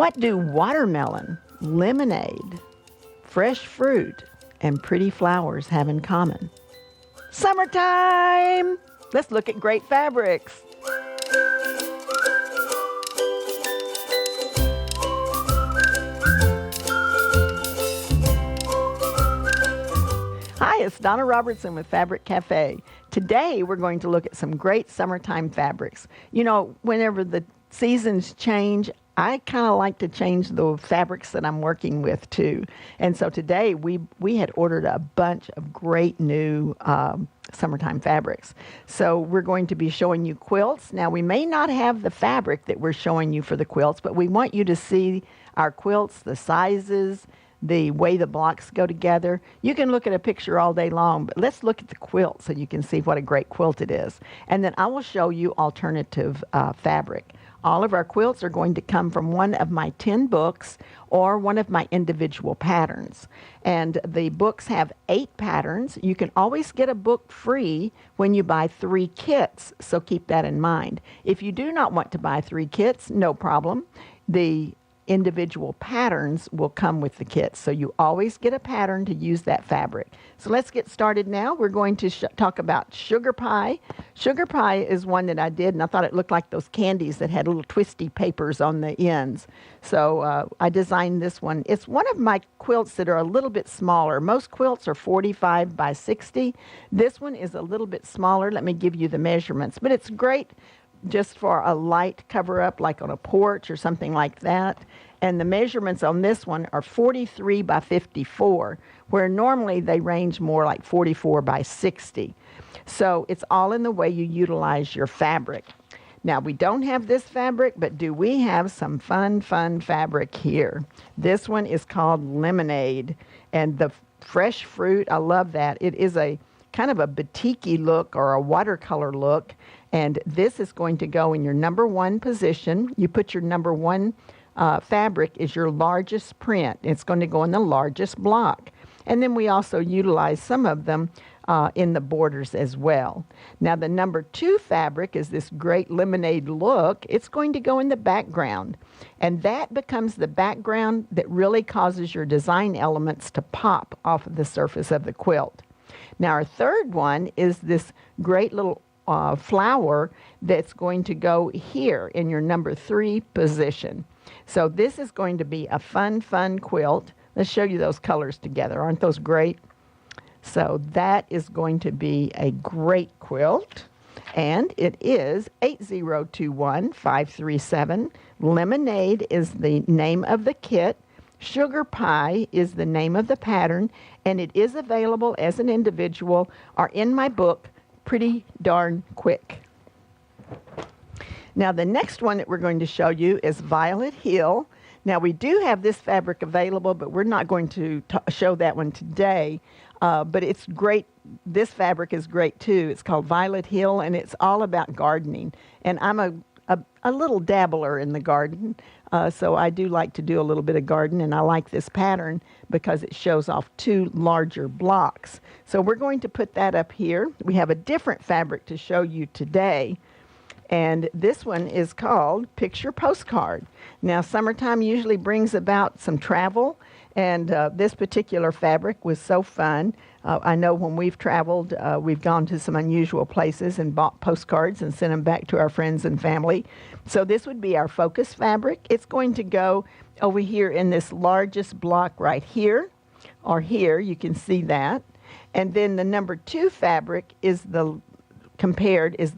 What do watermelon, lemonade, fresh fruit, and pretty flowers have in common? Summertime! Let's look at great fabrics. Hi, it's Donna Robertson with Fabric Cafe. Today we're going to look at some great summertime fabrics. You know, whenever the seasons change, I kind of like to change the fabrics that I'm working with too. And so today we had ordered a bunch of great new summertime fabrics. So we're going to be showing you quilts. Now we may not have the fabric that we're showing you for the quilts, but we want you to see our quilts, the sizes, the way the blocks go together. You can look at a picture all day long, but let's look at the quilt so you can see what a great quilt it is. And then I will show you alternative fabric. All of our quilts are going to come from one of my 10 books or one of my individual patterns. And the books have 8 patterns. You can always get a book free when you buy 3 kits, so keep that in mind. If you do not want to buy 3 kits, no problem. The individual patterns will come with the kits, so you always get a pattern to use that fabric. So let's get started now. We're going to talk about sugar pie. Sugar pie is one that I did, and I thought it looked like those candies that had little twisty papers on the ends. So I designed this one. It's one of my quilts that are a little bit smaller. Most quilts are 45 by 60. This one is a little bit smaller. Let me give you the measurements, but it's great just for a light cover-up, like on a porch or something like that. And the measurements on this one are 43 by 54, where normally they range more like 44 by 60. So it's all in the way you utilize your fabric. Now, we don't have this fabric, but do we have some fun fabric here? This one is called Lemonade, and the fresh fruit, I love that. It is a kind of a batik-y look or a watercolor look. And this is going to go in your number 1 position. You put your number 1 fabric is your largest print. It's going to go in the largest block. And then we also utilize some of them in the borders as well. Now the number 2 fabric is this great lemonade look. It's going to go in the background. And that becomes the background that really causes your design elements to pop off of the surface of the quilt. Now our third one is this great little flower that's going to go here in your number 3 position. So this is going to be a fun quilt. Let's show you those colors together. Aren't those great? So that is going to be a great quilt. And it is 8021537. Lemonade is the name of the kit. Sugar pie is the name of the pattern. And it is available as an individual or in my book, Pretty Darn Quick. Now the next one that we're going to show you is Violet Hill. Now we do have this fabric available, but we're not going to show that one today. But it's great. This fabric is great too. It's called Violet Hill, and it's all about gardening. And I'm a little dabbler in the garden, so I do like to do a little bit of garden, and I like this pattern because it shows off 2 larger blocks. So we're going to put that up here. We have a different fabric to show you today, and this one is called Picture Postcard. Now summertime usually brings about some travel, and this particular fabric was so fun. I know when we've traveled, we've gone to some unusual places and bought postcards and sent them back to our friends and family. So this would be our focus fabric. It's going to go over here in this largest block right here, or here, you can see that. And then the number 2 fabric is the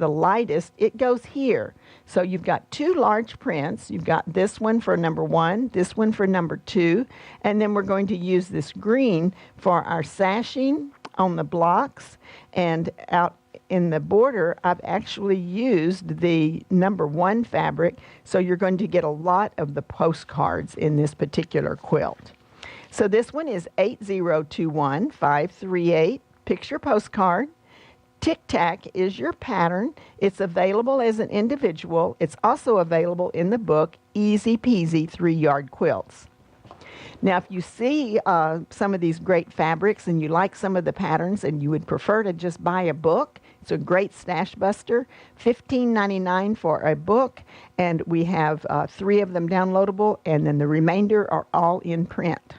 lightest. It goes here. So you've got 2 large prints. You've got this one for number 1, this one for number 2, and then we're going to use this green for our sashing on the blocks. And out in the border, I've actually used the number 1 fabric, so you're going to get a lot of the postcards in this particular quilt. So this one is 8021538, Picture Postcard. Tic Tac is your pattern. It's available as an individual. It's also available in the book, Easy Peasy 3-Yard Quilts. Now, if you see some of these great fabrics and you like some of the patterns and you would prefer to just buy a book, It's a great stash buster. $15.99 for a book, and we have 3 of them downloadable, and then the remainder are all in print.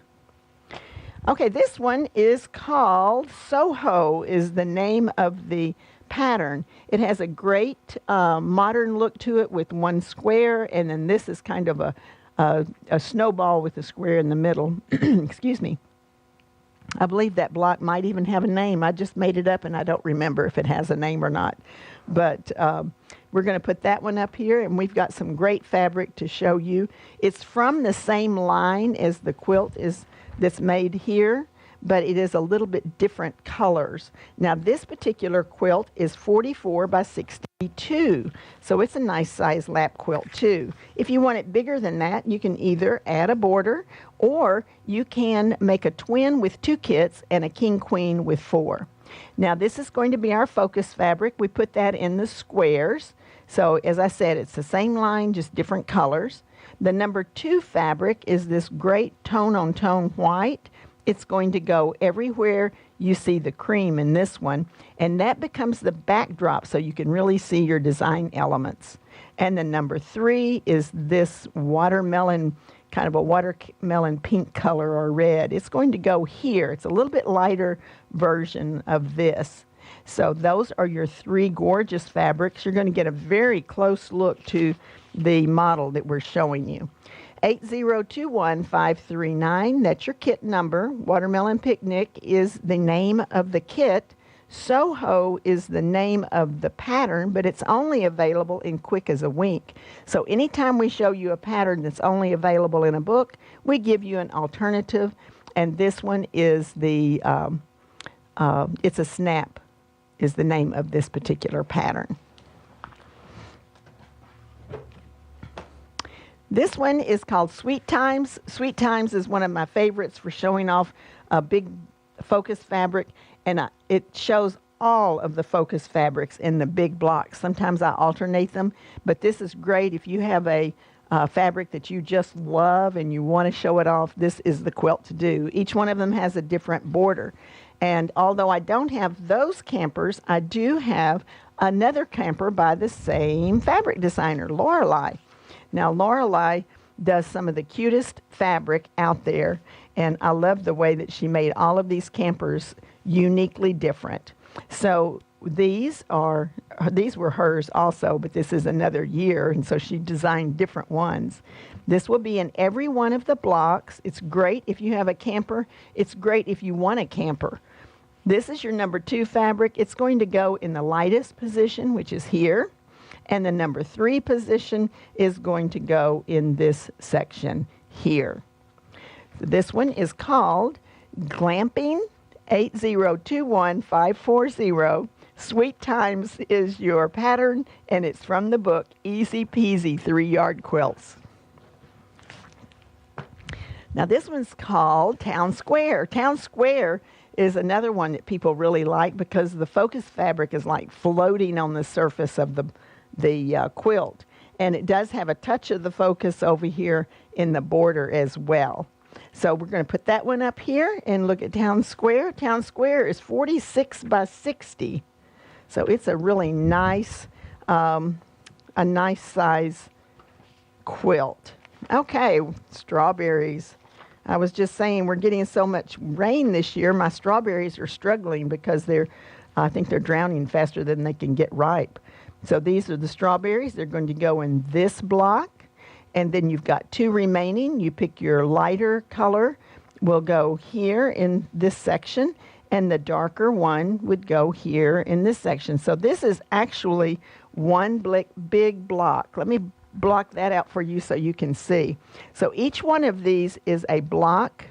Okay, this one is called Soho, is the name of the pattern. It has a great modern look to it with one square, and then this is kind of a snowball with a square in the middle. Excuse me. I believe that block might even have a name. I just made it up, and I don't remember if it has a name or not. But we're going to put that one up here, and we've got some great fabric to show you. It's from the same line as the quilt that's made here, but it is a little bit different colors. Now, this particular quilt is 44 by 62, so it's a nice size lap quilt too. If you want it bigger than that, you can either add a border, or you can make a twin with 2 kits and a king queen with 4. Now, this is going to be our focus fabric. We put that in the squares. So, as I said, it's the same line, just different colors. The number 2 fabric is this great tone-on-tone white. It's going to go everywhere you see the cream in this one, and that becomes the backdrop so you can really see your design elements. And the number 3 is this watermelon, kind of a watermelon pink color or red. It's going to go here. It's a little bit lighter version of this. So those are your 3 gorgeous fabrics. You're going to get a very close look to the model that we're showing you. 8021539, that's your kit number. Watermelon Picnic is the name of the kit. Soho is the name of the pattern, but it's only available in Quick as a Wink. So anytime we show you a pattern that's only available in a book, we give you an alternative, and this one is the, it's a snap is the name of this particular pattern. This one is called Sweet Times. Sweet Times is one of my favorites for showing off a big focus fabric, and it shows all of the focus fabrics in the big blocks. Sometimes I alternate them, but this is great if you have a fabric that you just love and you want to show it off. This is the quilt to do. Each one of them has a different border. And although I don't have those campers, I do have another camper by the same fabric designer, Lorelei. Now, Lorelei does some of the cutest fabric out there, and I love the way that she made all of these campers uniquely different. So these were hers also, but this is another year, and so she designed different ones. This will be in every one of the blocks. It's great if you have a camper. It's great if you want a camper. This is your number 2 fabric. It's going to go in the lightest position, which is here. And the number 3 position is going to go in this section here. This one is called Glamping 8021540. Sweet Times is your pattern, and it's from the book Easy Peasy 3-Yard Quilts. Now this one's called Town Square. Town Square is another one that people really like because the focus fabric is like floating on the surface of the quilt, and it does have a touch of the focus over here in the border as well. So we're going to put that one up here and look at Town Square. Town Square is 46 by 60, so it's a really nice, a nice size quilt. Okay, strawberries. I was just saying we're getting so much rain this year. My strawberries are struggling because I think they're drowning faster than they can get ripe. So these are the strawberries. They're going to go in this block. And then you've got 2 remaining. You pick your lighter color. Will go here in this section. And the darker one would go here in this section. So this is actually one big block. Let me block that out for you so you can see. So each one of these is a block.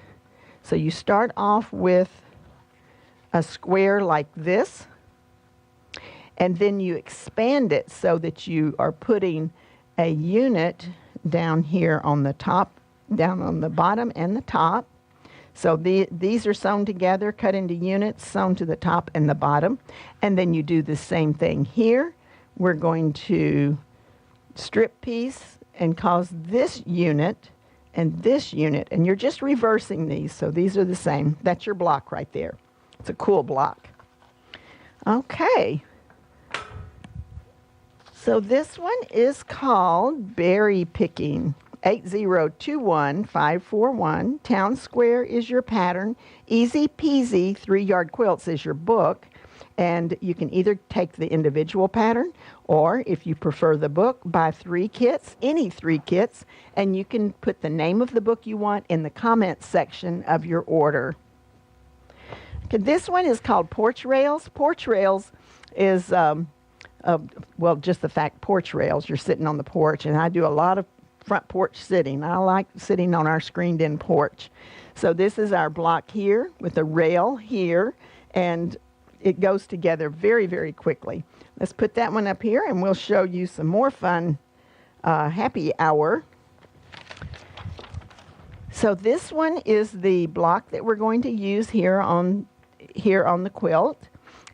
So you start off with a square like this. And then you expand it so that you are putting a unit down here on the top, down on the bottom and the top. So these are sewn together, cut into units, sewn to the top and the bottom. And then you do the same thing here. We're going to strip piece and cause this unit and this unit. And you're just reversing these. So these are the same. That's your block right there. It's a cool block. Okay. So this one is called Berry Picking. 8021541. Town Square is your pattern. Easy Peasy 3-Yard Quilts is your book. And you can either take the individual pattern, or if you prefer the book, buy 3 kits, any 3 kits, and you can put the name of the book you want in the comments section of your order. Okay, this one is called Porch Rails. Porch Rails is, well, just the fact porch rails, you're sitting on the porch, and I do a lot of front porch sitting. I like sitting on our screened-in porch. So this is our block here with a rail here, and it goes together very, very quickly. Let's put that one up here, and we'll show you some more fun happy hour. So this one is the block that we're going to use here on the quilt.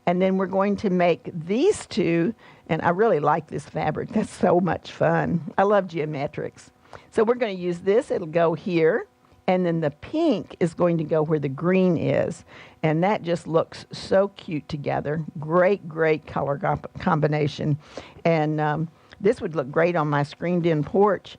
And then we're going to make these 2, and I really like this fabric. That's so much fun. I love geometrics. So we're going to use this. It'll go here. And then the pink is going to go where the green is. And that just looks so cute together. Great, great color combination. And this would look great on my screened-in porch.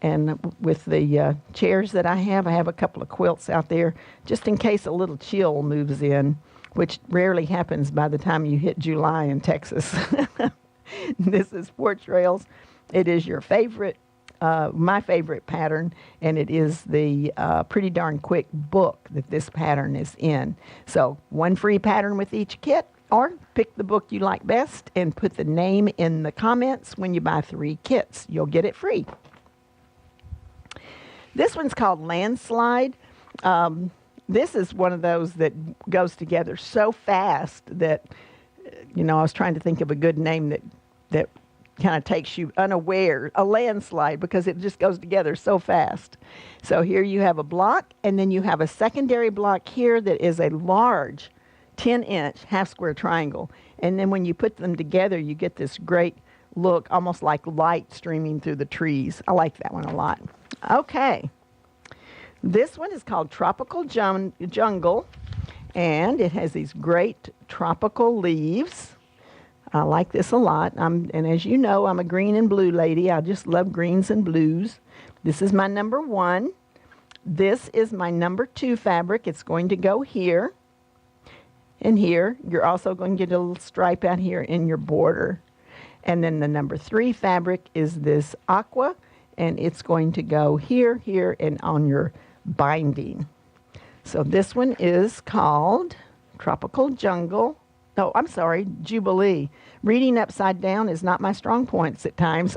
And with the chairs that I have a couple of quilts out there just in case a little chill moves in, which rarely happens by the time you hit July in Texas. This is Porch Rails. It is your favorite, my favorite pattern, and it is the Pretty Darn Quick book that this pattern is in. So 1 free pattern with each kit, or pick the book you like best and put the name in the comments when you buy 3 kits. You'll get it free. This one's called Landslide. This is one of those that goes together so fast that, I was trying to think of a good name that kind of takes you unaware, a landslide, because it just goes together so fast. So here you have a block, and then you have a secondary block here that is a large 10-inch half-square triangle. And then when you put them together, you get this great look, almost like light streaming through the trees. I like that one a lot. Okay. This one is called Tropical Jungle, and it has these great tropical leaves. I like this a lot. And as you know, I'm a green and blue lady. I just love greens and blues. This is my number 1. This is my number 2 fabric. It's going to go here and here. You're also going to get a little stripe out here in your border. And then the number 3 fabric is this aqua, and it's going to go here, here, and on your binding. So this one is called Tropical Jungle. Oh, I'm sorry, Jubilee. Reading upside down is not my strong points at times.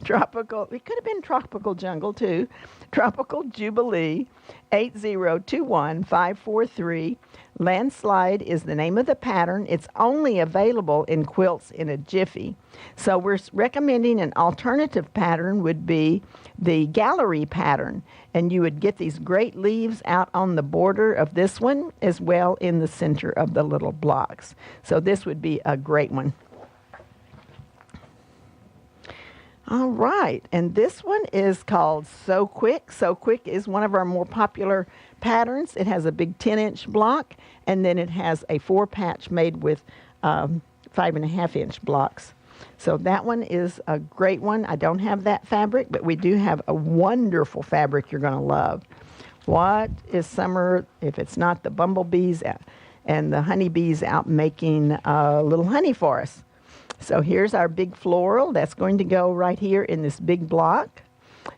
Tropical, it could have been Tropical Jungle too. Tropical Jubilee, 8021543. Landslide is the name of the pattern. It's only available in Quilts in a Jiffy. So we're recommending an alternative pattern would be the gallery pattern. And you would get these great leaves out on the border of this one as well in the center of the little blocks. So this would be a great one. All right, and this one is called So Quick. So Quick is one of our more popular patterns. It has a big 10-inch block, and then it has a 4-patch made with 5.5-inch blocks. So that one is a great one. I don't have that fabric, but we do have a wonderful fabric you're going to love. What is summer if it's not the bumblebees and the honeybees out making little honey for us? So here's our big floral. That's going to go right here in this big block.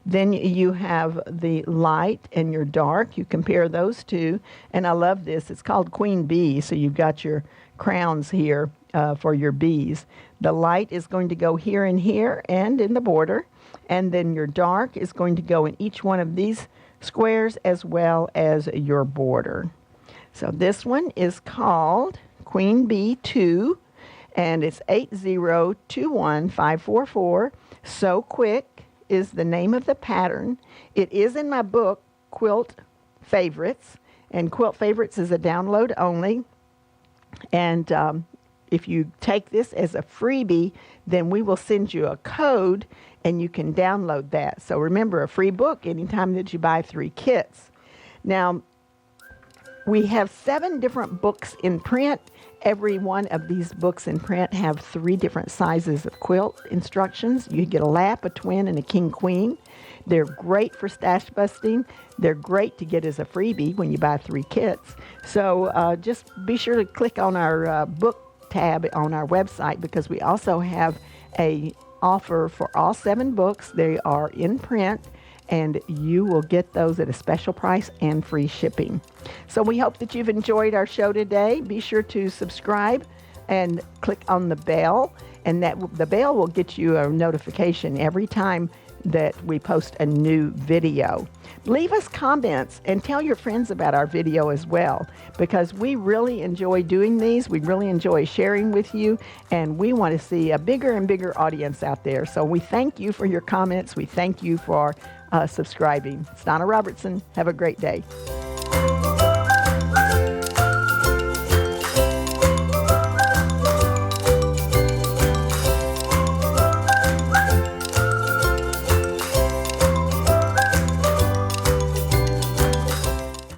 Then you have the light and your dark. You compare those two. And I love this. It's called Queen Bee. So you've got your crowns here for your bees. The light is going to go here and here and in the border. And then your dark is going to go in each one of these squares as well as your border. So this one is called Queen Bee 2. And it's 8021544. So Quick is the name of the pattern. It is in my book, Quilt Favorites. And Quilt Favorites is a download only. And if you take this as a freebie, then we will send you a code and you can download that. So remember, a free book anytime that you buy 3 kits. Now, We have 7 different books in print. Every one of these books in print have 3 different sizes of quilt instructions. You get a lap, a twin, and a king queen. They're great for stash busting. They're great to get as a freebie when you buy 3 kits. So just be sure to click on our book tab on our website, because we also have a offer for all 7 books. They are in print, and you will get those at a special price and free shipping. So we hope that you've enjoyed our show today. Be sure to subscribe and click on the bell, and the bell will get you a notification every time that we post a new video. Leave us comments and tell your friends about our video as well, because we really enjoy doing these. We really enjoy sharing with you, and we want to see a bigger and bigger audience out there. So we thank you for your comments. We thank you for subscribing. It's Donna Robertson. Have a great day.